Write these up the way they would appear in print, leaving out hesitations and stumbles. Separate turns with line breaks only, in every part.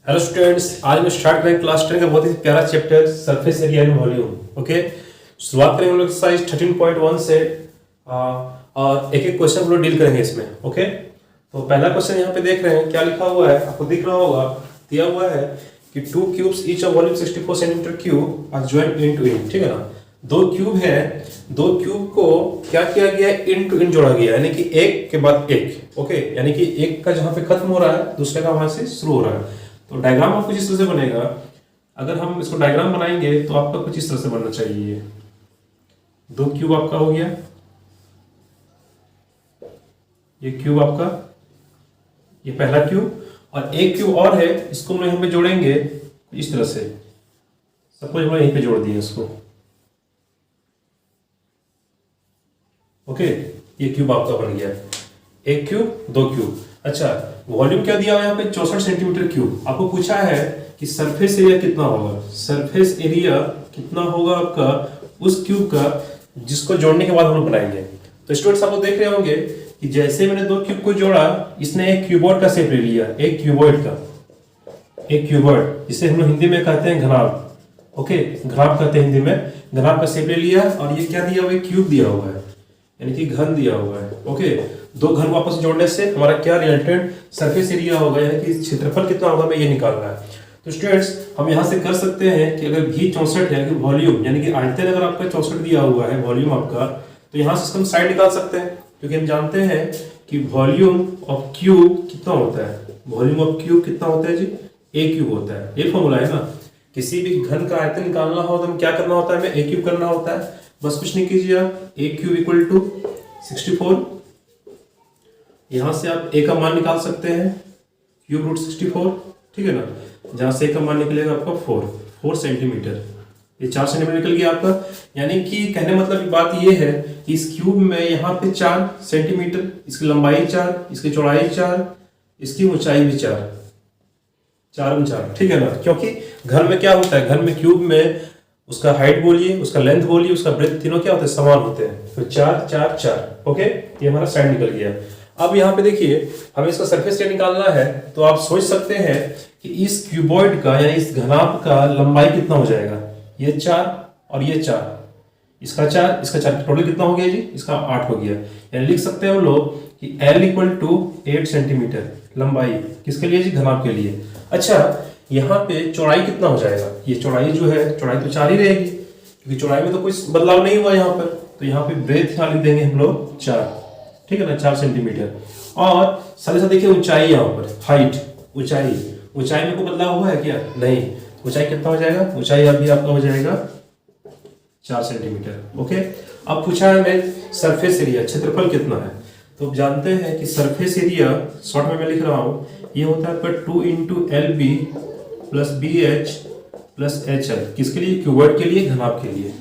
Hello students, आज हम start करेंगे क्लास 10 का बहुत ही प्यारा chapter surface area and volume. Okay, शुरुआत करेंगे हम लोग एक्सरसाइज 13.1 से और एक एक क्वेश्चन हम लोग डील करेंगे इसमें। ओके, तो पहला क्वेश्चन यहाँ पे देख रहे हैं, क्या लिखा हुआ है आपको दिख रहा होगा। दिया हुआ है कि two cubes each of volume 64 centimetre cube are joined end to end. ठीक है ना, दो क्यूब है, दो क्यूब को क्या किया गया है, इन टू इन जोड़ा गया, यानी कि एक के बाद एक। ओके, यानी कि एक का जहां पे खत्म हो रहा है दूसरे का वहां से शुरू हो रहा है। तो डायग्राम आपको जिस तरह से बनेगा, अगर हम इसको डायग्राम बनाएंगे तो आपका कुछ इस तरह से बनना चाहिए। दो क्यूब आपका हो गया, ये क्यूब आपका, ये पहला क्यूब, और एक क्यूब और है, इसको हम यहाँ पे जोड़ेंगे इस तरह से। सपोज हम यहीं पे जोड़ दिए इसको। ओके, ये क्यूब आपका बन गया, एक क्यूब दो क्यूब। अच्छा, वॉल्यूम क्या दिया हुआ है यहाँ पे, 64 सेंटीमीटर क्यूब। आपको पूछा है कि सरफेस एरिया कितना होगा। सरफेस एरिया कितना होगा आपका उस क्यूब का जिसको जोड़ने के बाद हम लोग बनाएंगे। तो स्टूडेंट्स, आप लोग देख रहे होंगे कि जैसे मैंने दो क्यूब को जोड़ा, इसने एक क्यूबॉइड का शेप ले लिया, एक क्यूबॉइड का, एक क्यूबॉइड, जिसे हम लोग हिंदी में कहते हैं घनाभ। ओके, घनाभ कहते हैं हिंदी में, घनाभ का शेप ले लिया। और ये क्या दिया हुआ है, क्यूब दिया हुआ है, यानी कि घन दिया हुआ है। ओके, दो घन वापस जोड़ने से हमारा क्या रिजल्टेंट सरफेस एरिया होगा, यानी कि क्षेत्रफल कितना होगा, हमें ये निकालना है। तो स्टूडेंट्स, हम यहां से कर सकते हैं कि अगर भी 64 है कि वॉल्यूम, यानी कि आयतन अगर आपका 64 दिया हुआ है वॉल्यूम आपका, तो यहां से हम साइड निकाल सकते हैं, क्योंकि हम जानते हैं कि वॉल्यूम ऑफ क्यूब कितना होता है। वॉल्यूम ऑफ क्यूब कितना होता है जी, ए क्यूब होता है। ये फॉर्मूला है ना, किसी भी घन का आयतन निकालना हो तो हमें क्या करना होता है, हमें ए क्यूब करना होता है। बस कुछ नहीं कीजिए आप, ए क्यूब इक्वल टू 64, यहां से आप ए का मान निकाल सकते हैं, क्यूब रूट 64। ठीक है ना, जहां से ए का मान निकलेगा आपका 4 सेंटीमीटर, ये 4 सेंटीमीटर निकल गया आपका। यानी कि कहने मतलब बात ये है कि इस क्यूब में यहाँ पे 4 सेंटीमीटर, इसकी लंबाई 4, इसकी चौड़ाई 4, इसकी ऊंचाई भी 4, 4 ठीक है ना। क्योंकि घर में क्या होता है, घर में क्यूब में उसका हाइट बोलिए, उसका लेंथ बोलिए, उसका ब्रेथ, तीनों क्या होते हैं, समान होते हैं। तो 4 4 4। ओके, ये हमारा साइड निकल गया। अब यहाँ पे देखिए, हमें इसका सरफेस एरिया निकालना है, तो आप सोच सकते हैं कि इस क्यूबॉइड का यानी इस घनाभ का लंबाई कितना हो जाएगा। ये 4 और ये 4, इसका 4 इसका 4, टोटल कितना हो गया जी, इसका 8 हो गया। यानी लिख सकते हैं हम लोग कि L इक्वल टू 8 सेंटीमीटर लंबाई, किसके लिए जी, घनाभ के लिए। अच्छा, यहाँ पे चौड़ाई कितना हो जाएगा, ये चौड़ाई जो है, चौड़ाई तो 4 ही रहेगी, क्योंकि चौड़ाई में तो कोई बदलाव नहीं हुआ यहाँ पर। तो यहाँ पे ब्रेथ यहाँ लिख देंगे हम लोग 4, ठीक है ना, 4 सेंटीमीटर। और साथ ही साथ देखिए ऊंचाई, यहाँ पर हाइट, ऊंचाई, ऊंचाई में कोई बदलाव हुआ है क्या, नहीं। ऊंचाई कितना हो जाएगा, ऊंचाई अभी आपका हो जाएगा 4 सेंटीमीटर। ओके, अब पूछा है हमें सरफेस एरिया, क्षेत्रफल कितना है। तो आप जानते हैं कि सरफेस एरिया शॉर्ट में मैं लिख रहा हूँ, ये होता है आपका 2 into L B plus B H plus H L, किसके लिए, क्यूबॉइड के लिए, घनाभ के लिए।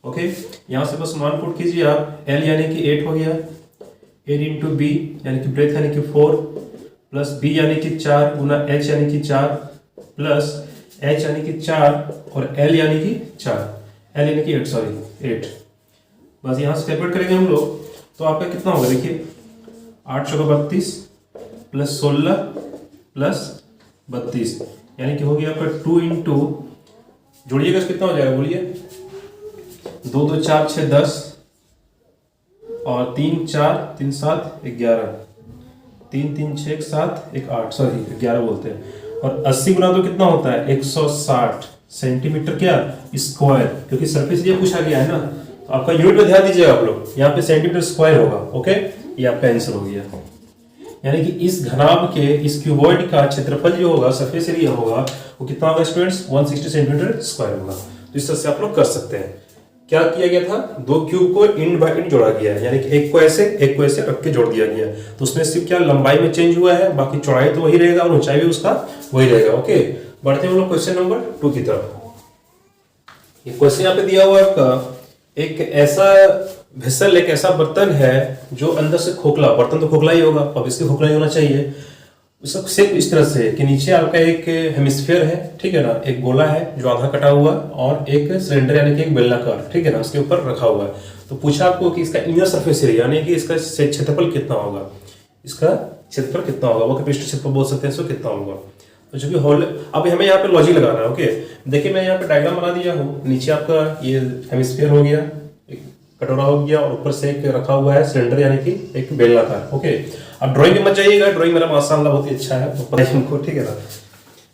ओके, यहाँ से बस मान पुट कीजिए आप, एल यानी कि 8 हो गया, 8 इंटू बी यानी कि ब्रेथ यानी कि 4, प्लस बी यानी कि 4 गुना एच यानी कि 4, प्लस एच यानी कि 4 और एल यानी कि 4, एल यानी कि 8, सॉरी 8। बस यहाँ से कैलकुलेट करेंगे हम लोग, तो आपका कितना होगा, देखिए 8 चौका 32 प्लस 16 प्लस 32, यानी कि हो गया आपका 2 इंटू, जोड़िएगा कितना हो जाएगा बोलिए, 2 2 4 6 10 और 3 4 3 7 11, 3 3 6 7 1 8, सॉरी 11 बोलते हैं। और 80 गुना तो कितना होता है, 160 सेंटीमीटर क्या स्क्वायर, क्योंकि सरफेस एरिया पूछा गया है ना। तो आपका यूनिट में ध्यान दीजिएगा आप लोग, यहाँ पे सेंटीमीटर स्क्वायर होगा। ओके, ये आपका आंसर हो गया। यानी कि इस घनाभ के, इस क्यूबॉइड का क्षेत्रफल जो होगा, सरफेस एरिया होगा, वो कितना होगा स्टूडेंट्स, 160 सेंटीमीटर स्क्वायर होगा। तो इस तरह से आप लोग कर सकते हैं। क्या किया गया था, दो क्यूब को इंड बाय इंड जोड़ा गया है, यानी कि एक को ऐसे रख के जोड़ दिया गया। तो उसमें सिर्फ क्या लंबाई में चेंज हुआ है, बाकी चौड़ाई तो वही रहेगा और ऊंचाई भी उसका वही रहेगा। ओके, बढ़ते हैं हम लोग क्वेश्चन नंबर 2 की तरफ। ये क्वेश्चन यहाँ पे दिया हुआ है, एक ऐसा वेसल, एक ऐसा बर्तन है जो अंदर से खोखला, बर्तन तो खोखला ही होगा, अब इसके खोखला ही होना चाहिए। उसका शेप इस तरह से कि नीचे आपका एक हेमिस्फीयर है, ठीक है ना, एक गोला है जो आधा कटा हुआ, और एक सिलेंडर यानी कि एक बेलनाकार, ठीक है ना, उसके ऊपर रखा हुआ है। तो पूछा आपको कि इसका इनर सरफेस एरिया यानी कि इसका क्षेत्रफल कितना होगा, इसका क्षेत्रफल कितना होगा, वो कैपेसिटी क्षेत्रफल बोल सकते हैं, इसको कितना होगा। तो जो भी होल, अब हमें यहाँ पे लॉजिक लगाना है। ओके, देखिए मैं यहाँ पे डायग्राम बना दिया हूँ। नीचे आपका ये हेमिस्फीयर हो गया, एक कटोरा हो गया, और ऊपर से एक रखा हुआ है सिलेंडर यानी कि एक बेलनाकार। ओके, अब ड्राइंग में मत जाइएगा, ड्राइंग मेरा माशाअल्लाह बहुत ही अच्छा है, तो पता है हमको, ठीक है ना।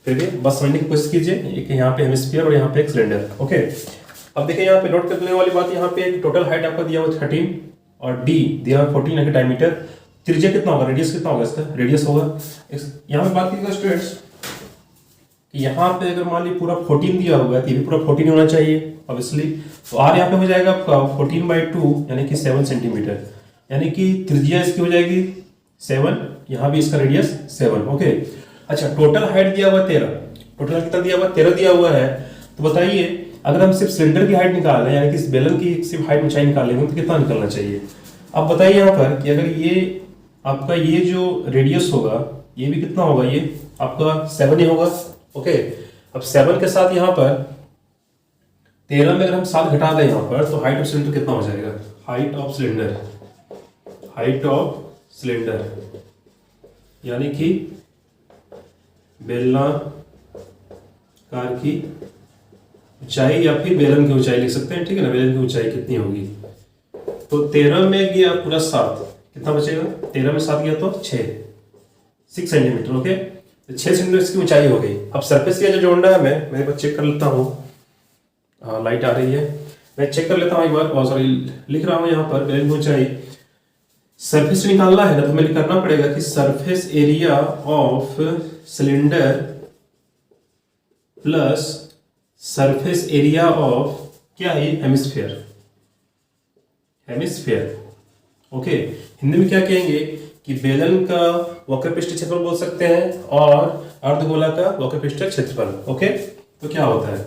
फिर भी बस समझने की कोशिश कीजिए, एक यहाँ पे हेमिस्फीयर और यहाँ पे एक सिलेंडर। ओके, अब देखिए यहाँ पे नोट करने वाली बात, यहाँ पे एक टोटल हाइट आपका दिया हुआ 13 और डी दिया हुआ 14 यानी डायमीटर। त्रिज्या कितना होगा, रेडियस कितना होगा इसका, रेडियस होगा। यहाँ पे बात कीजिएगा स्टूडेंट्स, यहाँ पे अगर मान ली पूरा 14 दिया हुआ है तो ये भी पूरा 14 होना चाहिए ऑब्वियसली। तो आर यहाँ पे हो जाएगा आपका 14/2 यानी कि 7 सेंटीमीटर, यानी कि त्रिज्या इसकी हो जाएगी 7, यहाँ भी इसका रेडियस 7। ओके, अच्छा टोटल हाइट दिया हुआ 13, टोटल कितना दिया हुआ 13 दिया हुआ है। तो बताइए अगर हम सिर्फ सिलेंडर की हाइट निकाल रहे हैं, यानी कि इस बेलन की सिर्फ हाइट ऊंचाई निकालेंगे तो कितना निकलना चाहिए। अब बताइए यहाँ पर कि अगर ये आपका ये जो रेडियस होगा ये भी कितना होगा, ये आपका 7 ही होगा। ओके, अब 7 के साथ यहाँ पर 13 में अगर हम 7 घटा दें यहाँ पर, तो हाइट ऑफ सिलेंडर कितना हो जाएगा, height of cylinder, height of cylinder यानी कि बेलनाकार की ऊंचाई या फिर बेलन की ऊंचाई लिख सकते हैं, ठीक है ना। बेलन की ऊंचाई कितनी होगी, तो 13 में गया पूरा 7, कितना बचेगा, 13 में 7 गया तो 6 सेंटीमीटर। ओके, तो 6 सेंटीमीटर इसकी ऊंचाई हो गई। अब सरफेस एरिया जो जोड़ना है मैं मेरे को चेक कर लेता हूँ। हाँ लाइट आ रही है, मैं चेक कर लेता हूँ एक बार। सॉरी, लिख रहा हूँ यहाँ पर बेलन की ऊंचाई। सरफेस निकालना है ना, तो हमें करना पड़ेगा कि surface area of cylinder plus surface area of क्या है, हेमिस्फीयर, हेमिस्फीयर। ओके, हिंदी में क्या कहेंगे कि बेलन का वक्रपृष्ठ क्षेत्रफल बोल सकते हैं और अर्धगोला का वक्रपृष्ठ क्षेत्रफल। ओके, तो क्या होता है,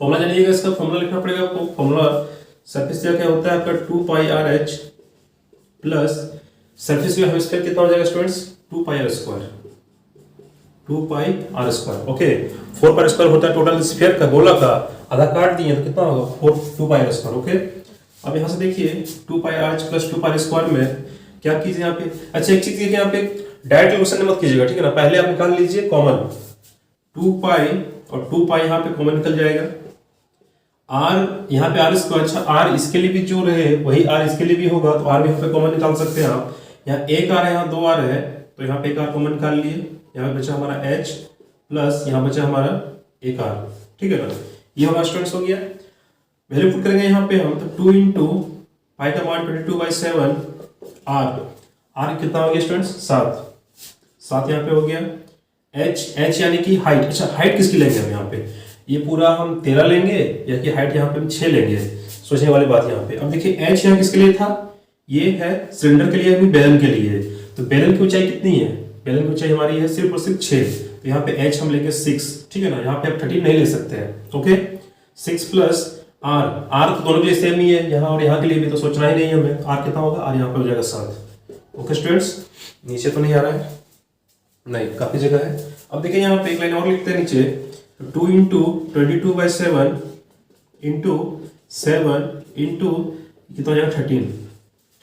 फॉर्मूला जानिएगा इसका, फॉर्मूला लिखना पड़ेगा आपको। फॉर्मूला सरफेस एरिया क्या होता है आपका 2πrh plus surface area hemisphere कितना हो जाएगा students, 2πr², 2πr²। Okay, 4πr² होता है टोटल स्फीयर का, गोला का आधा काट दिए तो कितना होगा 2πr²। ओके, अब यहाँ से देखिए 2πr प्लस 2πr² में क्या कीजिए यहाँ पे, अच्छा एक चीज यहाँ पे डायरेक्ट क्वेश्चन मत कीजिएगा, ठीक है ना। पहले आप निकाल लीजिए कॉमन, 2π और 2π यहाँ पे कॉमन निकल जाएगा। r यहाँ पे r², अच्छा r इसके लिए भी जो रहे वही r इसके लिए भी होगा, तो r भी यहाँ पे कॉमन निकाल सकते हैं आप। यहाँ एक r है, यहाँ 2r है, तो यहाँ पे एक r कॉमन निकाल लिए। यहाँ बचा हमारा h प्लस यहाँ बचा हमारा एक r, ठीक है ना। ये हमारा स्टूडेंट्स हो गया। वैल्यू पुट करेंगे यहाँ पे हम, तो 2 इंटू पाई का मान 22/7 r कितना हो गया स्टूडेंट्स, 7 यहाँ पे हो गया। h यानी कि हाइट, अच्छा हाइट किसकी लेंगे हम यहाँ पे, ये पूरा हम 13 लेंगे या कि हाइट यहाँ पे हम 6 लेंगे, सोचने वाली बात यहाँ पे। अब देखिए h यहाँ किसके लिए था, ये है सिलेंडर के लिए, अभी बेलन के लिए। तो बेलन की ऊंचाई कितनी है, बेलन की ऊंचाई हमारी है सिर्फ और सिर्फ 6, तो यहाँ पे h हम लेंगे 6, ठीक है ना। यहाँ पे आप 13 नहीं ले सकते हैं। ओके, 6 प्लस r तो दोनों के लिए सेम ही है, यहाँ और यहाँ के लिए भी, तो सोचना ही नहीं हमें। r कितना होगा, r यहाँ पे हो जाएगा 7। ओके स्टूडेंट्स, नीचे तो नहीं आ रहा है, नहीं काफी जगह है। अब देखिए यहाँ पे एक लाइन और लिखते हैं नीचे, 2 इंटू 22/7 इंटू 7 इंटू कितना हो जाएगा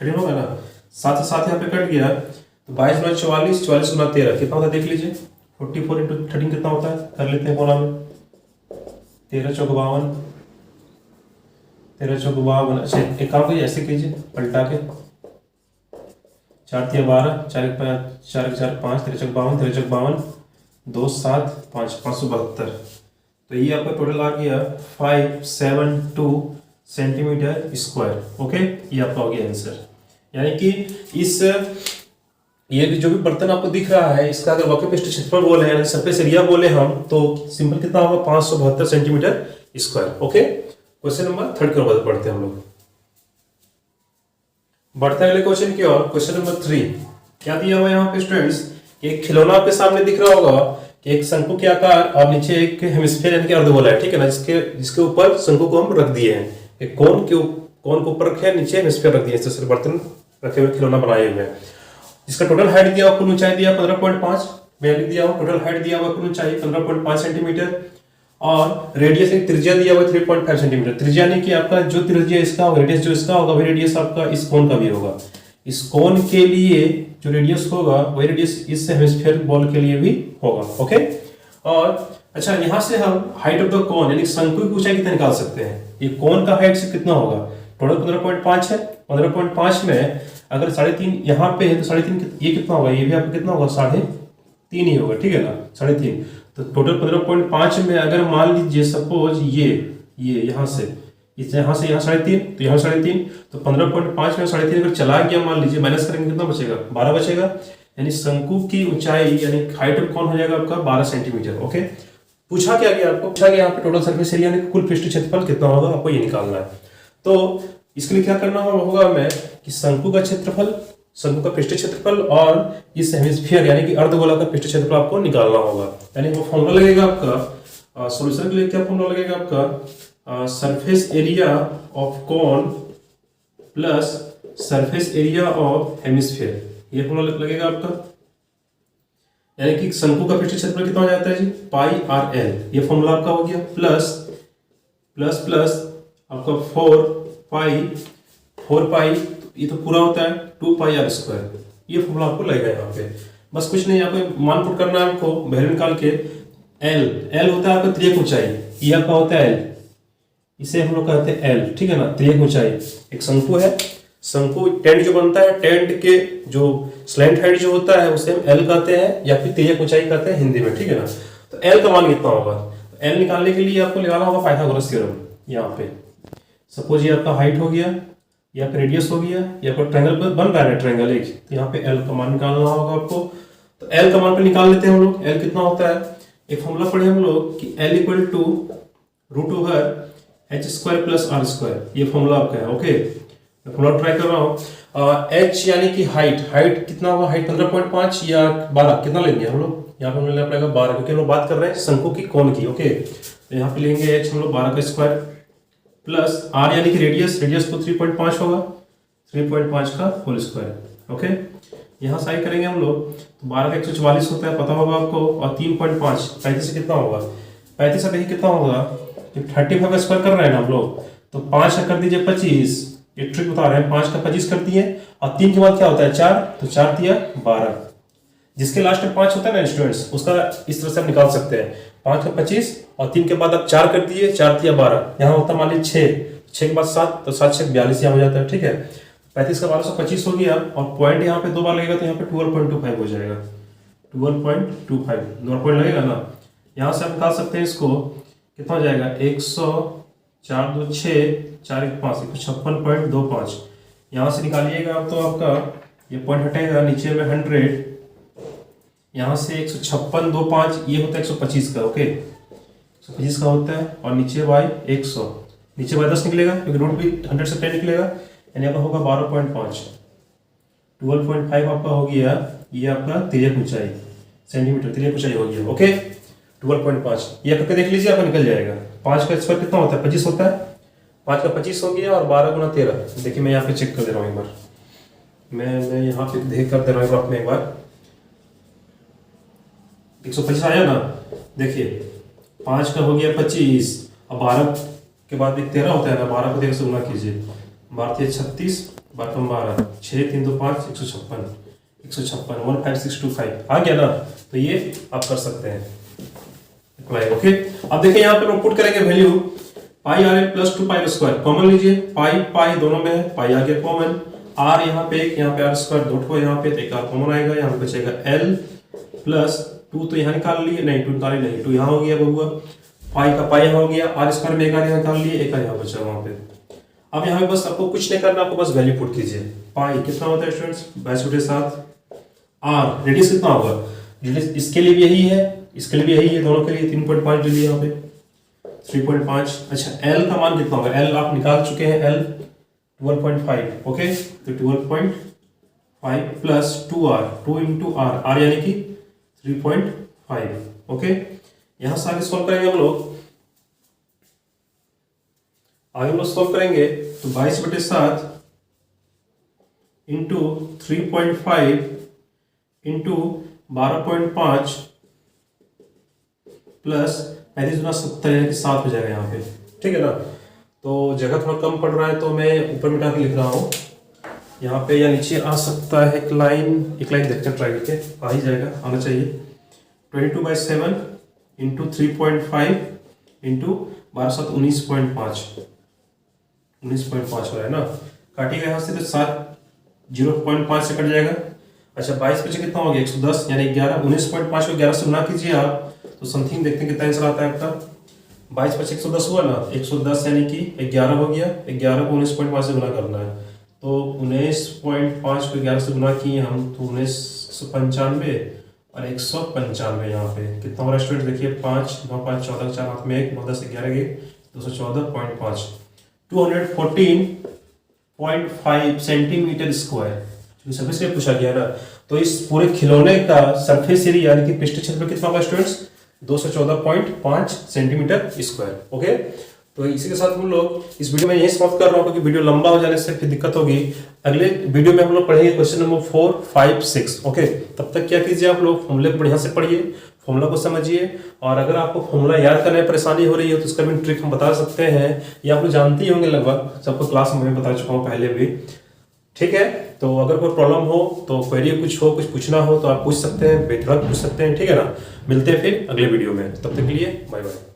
13 होगा ना, 7 से 7 यहाँ पे कट गया, तो 22 × 44, 44 × 13 कितना होता है देख लीजिए। 44 इंटू 13 कितना होता है, कर लेते हैं कोना में, 13 × 4 = 52, 13 × 4 = 52। अच्छा एक काम कीजिए, ऐसे कीजिए पलटा के, 4 × 3 = 12, 4 × 5, 13 × 4 = 52, 13 × 4 = 52, 2 7 5 572। तो ये आपका टोटल आ गया 572 सेंटीमीटर स्क्वायर। ओके, ये आपका हो गया आंसर। यानी कि इस ये जो भी बर्तन आपको दिख रहा है, इसका अगर वक्रपृष्ठ क्षेत्रफल बोले यानी सरफेस एरिया बोले हम, तो सिंपल कितना होगा 572 centimetre square. Okay, question number 3 की ओर बढ़ते हैं हम लोग, बढ़ते हैं अगले क्वेश्चन की ओर। क्वेश्चन नंबर 3 क्या दिया हुआ है यहाँ पे स्टूडेंट्स, एक खिलौना आपके सामने दिख रहा होगा कि एक शंकु के आकार और नीचे एक हेमिस्फीयर यानी कि अर्धगोला है, ठीक है ना। जिसके ऊपर शंकु को हम रख दिए हैं, एक कोन के ऊपर रखे हैं, नीचे हेमिस्फीयर रख दिए, इस तरह से बर्तन रखे हुए खिलौना बनाए हुए हैं। इसका टोटल हाइट दिया हुआ, कुल ऊंचाई दिया 15.5, मैं लिख दिया हूँ टोटल हाइट दिया हुआ, कुल ऊंचाई 15.5 सेंटीमीटर, और रेडियस एक त्रिज्या दिया हुआ 3.5 सेंटीमीटर। त्रिज्या यानी कि आपका जो त्रिज्या इसका होगा, रेडियस जो इसका होगा वही रेडियस आपका इस कोन का भी होगा। इस कोन के लिए जो रेडियस होगा वही रेडियस इस हेमिस्फीयर बॉल के लिए भी होगा। ओके, और अच्छा यहाँ से हम हाइट ऑफ द कोन यानी शंकु की ऊंचाई कितना निकाल सकते हैं। ये कोन का हाइट से कितना होगा, टोटल 15.5 है। 15.5 में अगर 3.5 यहाँ पे है तो 3.5 ये कितना होगा, ये भी आपको कितना होगा, 3.5 ही होगा, ठीक है ना, 3.5। तो टोटल 15.5 में अगर मान लीजिए सपोज ये यहाँ से यहाँ 3.5 तो यहाँ 3.5, तो 15.5 में 3.5 अगर चला गया मान लीजिए, माइनस करेंगे कितना बचेगा, 12 बचेगा। यानी शंकु की ऊंचाई यानी हाइट ऑफ कौन हो जाएगा आपका 12 सेंटीमीटर। ओके, पूछा क्या गया आपको, पूछा गया यहाँ पे टोटल सरफेस एरिया यानी कुल पृष्ठ क्षेत्रफल कितना होगा, आपको ये निकालना है। तो इसके लिए क्या करना होगा हमें कि शंकु का क्षेत्रफल, शंकु का पृष्ठ क्षेत्रफल और इस हेमिस्फीयर यानी कि अर्धगोला का पृष्ठ क्षेत्रफल आपको निकालना होगा। यानी वो फॉर्मूला लगेगा आपका सॉल्यूशन के लिए, क्या फॉर्मूला लगेगा आपका, surface area of cone plus surface area of hemisphere, ये फॉर्मूला लगेगा आपका। यानी कि शंकु का पृष्ठ क्षेत्रफल कितना हो जाता है जी, पाई आर एल, ये फॉर्मूला आपका हो गया, प्लस प्लस प्लस आपका 4 पाई ये तो पूरा होता है 2 पाई आर स्क्वायर, ये फॉर्मूला आपको लगेगा यहाँ पे। बस कुछ नहीं, यहाँ पे मान पुट करना है आपको, वैल्यू निकाल के। एल होता है आपका त्रियक ऊंचाई, ये आपका होता है एल, इसे हम लोग कहते हैं एल, ठीक है ना, त्रियक ऊंचाई। एक शंकु है, शंकु टेंट जो बनता है, टेंट के जो स्लैंट हाइट जो होता है उसे हम एल कहते हैं या फिर त्रियक ऊंचाई कहते हैं हिंदी में, ठीक है ना। तो एल का मान कितना होगा, एल निकालने के लिए आपको लगाना होगा पाइथागोरस थ्योरम। यहाँ पे सपोज ये आपका हाइट हो गया, ये आपका रेडियस हो गया, ये आपका ट्रायंगल बन रहा है ट्रायंगल एक, तो यहाँ पे एल का मान निकालना होगा आपको। तो एल का मान पे निकाल लेते हैं हम लोग, एल कितना होता है, एक फॉर्मूला पढ़े हम लोग कि L equal to root over H square plus R square, ये फॉर्मूला आपका है। ओके, फॉर्मूला ट्राई कर रहा हूँ। एच यानी कि हाइट कितना होगा, हाइट 15.5 या 12 कितना लेंगे हम लोग, यहाँ पे लेना पड़ेगा 12 क्योंकि हम लोग बात कर रहे हैं शंकु की कोण की। ओके, तो यहाँ पे लेंगे एच हम लोग 12 का स्क्वायर प्लस आर यानी कि रेडियस तो 3.5 होगा, 3.5 का होल स्क्वायर। ओके, यहाँ साई करेंगे हम लोग तो 12 का 144 होता है, पता होगा आपको, और 3.5 35 से कितना होगा, 35 से देखिए कितना होगा, 35 का स्क्वायर कर रहे हैं ना हम लोग, तो 5 का कर दीजिए 25, एक ट्रिक बता रहे हैं, 5 का 25 कर दिए, और 3 के बाद क्या होता है 4, तो 4 दिया 12, जिसके लास्ट में 5 होता है ना स्टूडेंट्स, उसका इस तरह से हम निकाल सकते हैं, 5 का 25 और 3 के बाद आप 4 कर दिए, 4 दिया 12, यहाँ होता है मान लीजिए 6 के बाद 7, तो 7 6 42 यहाँ हो जाता है, ठीक है। 35 का 12 25 हो गया, और पॉइंट यहाँ पे 2 बार लगेगा तो यहाँ पे 12.25 हो जाएगा, 12.25 2 पॉइंट लगेगा ना। यहाँ से आप निकाल सकते हैं इसको, कितना हो जाएगा 100 4 2 6 4 1 5 156.25, यहाँ से निकालिएगा आप तो आपका ये पॉइंट हटेगा, नीचे में 100, यहाँ से 156.25 ये होता है 125 का। ओके, 125 का होता है, और नीचे बाई 100, नीचे बाई 10 निकलेगा क्योंकि रूट भी 100 से 10 निकलेगा, यानी आपका होगा 12.5, 12.5 आपका हो गया, ये आपका तिर्यक ऊंचाई सेंटीमीटर, तिर्यक ऊंचाई हो गया। ओके, 12.5 ये करके देख लीजिए, आपका निकल जाएगा। 5 का स्क्वायर कितना होता है 25 होता है, 5 का 25 हो गया, और 12 गुना 13, देखिए मैं यहाँ पे चेक कर दे रहा हूँ एक बार, मैं यहाँ पे देख कर दे रहा हूँ एक बार, 125 आया ना, देखिए 5 का हो गया 25, अब 12 के बाद एक 13 होता है ना, 12 को 13 से गुना कीजिए, 12 36 12 6 3 2 5 156 156 आ गया ना, तो ये आप कर सकते हैं अप्लाई। ओके, अब देखिए यहाँ पे हम पुट करेंगे value pi R L plus 2 pi square, common लीजिए, पाई दोनों में है, पाई आ गया कॉमन, आर यहाँ पे एक, यहाँ पे आर स्क्वायर दो ठो यहाँ पे, तो एक आर कॉमन आएगा, यहाँ पे बचेगा एल प्लस 2 तो यहाँ निकाल लिए, नहीं 2 निकाले नहीं, 2 यहाँ हो गया बबुआ, पाई का पाई यहाँ हो गया, आर स्क्वायर में एक आर यहाँ निकाल लिए, एक आर यहाँ बचा वहाँ पे। अब यहाँ पे बस आपको कुछ नहीं करना, आपको बस वैल्यू पुट कीजिए, पाई कितना होता है स्टूडेंट्स 22 के साथ, आर रेडियस कितना होगा, रेडियस इसके लिए भी यही है, इसके लिए भी यही है, दोनों के लिए 3.5 ले लिया यहाँ पे 3.5। अच्छा, एल का मान कितना होगा, एल आप निकाल चुके हैं, एल 12.5। ओके, तो 12.5 plus 2r, 2 into are, are यानी कि 3.5। ओके, यहां से आगे सॉल्व करेंगे हम लोग, सॉल्व करेंगे तो 22/7 इंटू 3.5 इंटू 12.5 प्लस 35 गुना 70 यानी कि 7 हो जाएगा यहाँ पे, ठीक है ना। तो जगह थोड़ा कम पड़ रहा है तो मैं ऊपर मिटा के लिख रहा हूँ, यहाँ पे या नीचे आ सकता है एक लाइन देखते हैं ट्राई करके, आ ही जाएगा, आना चाहिए। 22/7 इंटू 3.5 इंटू 12/7 19.5 हो रहा है ना, काटिएगा यहाँ से तो 0.5 से कट जाएगा। अच्छा 22 बचे कितना हो गया 110, यानी 11 19.5 को 11 से गुना कीजिए आप, तो समथिंग देखते हैं कितना आंसर आता है आपका। 22 बचे 110 हुआ ना, 110 यानी कि 11 हो गया, 11 को 19.5 से गुना करना है, तो 19.5 को 11 से गुना किए हम तो 1995 और 195 यहाँ पे कितना हो रहा है स्टूडेंट, देखिए 5 9 5 14 4 हाथ में 1 9 10 11 गए 214.5 214.5 सेंटीमीटर स्क्वायर सरफेस एरिया पूछा गया ना। तो इस पूरे खिलौने का सरफेस एरिया यानी कि पृष्ठ क्षेत्र कितना होगा स्टूडेंट्स, 214.5 सेंटीमीटर स्क्वायर। ओके, तो इसी के साथ हम लोग इस वीडियो में यही समाप्त कर रहा हूँ, क्योंकि वीडियो लंबा हो जाने से फिर दिक्कत होगी। अगले वीडियो में हम लोग पढ़ेंगे क्वेश्चन नंबर 4 5 6। ओके, तब तक क्या कीजिए आप लोग फॉर्मूले को बढ़िया से पढ़िए, फॉर्मूला को समझिए, और अगर आपको फॉर्मूला याद करने में परेशानी हो रही है तो उसका भी ट्रिक हम बता सकते हैं, ये आप लोग जानते ही होंगे लगभग, सबको क्लास में बता चुका हूँ पहले भी। ठीक है, तो अगर कोई प्रॉब्लम हो तो क्वेरी कुछ हो, कुछ पूछना हो तो आप पूछ सकते हैं, बेधड़क पूछ सकते हैं। ठीक है ना, मिलते हैं फिर अगले वीडियो में, तब तक के लिए बाय बाय।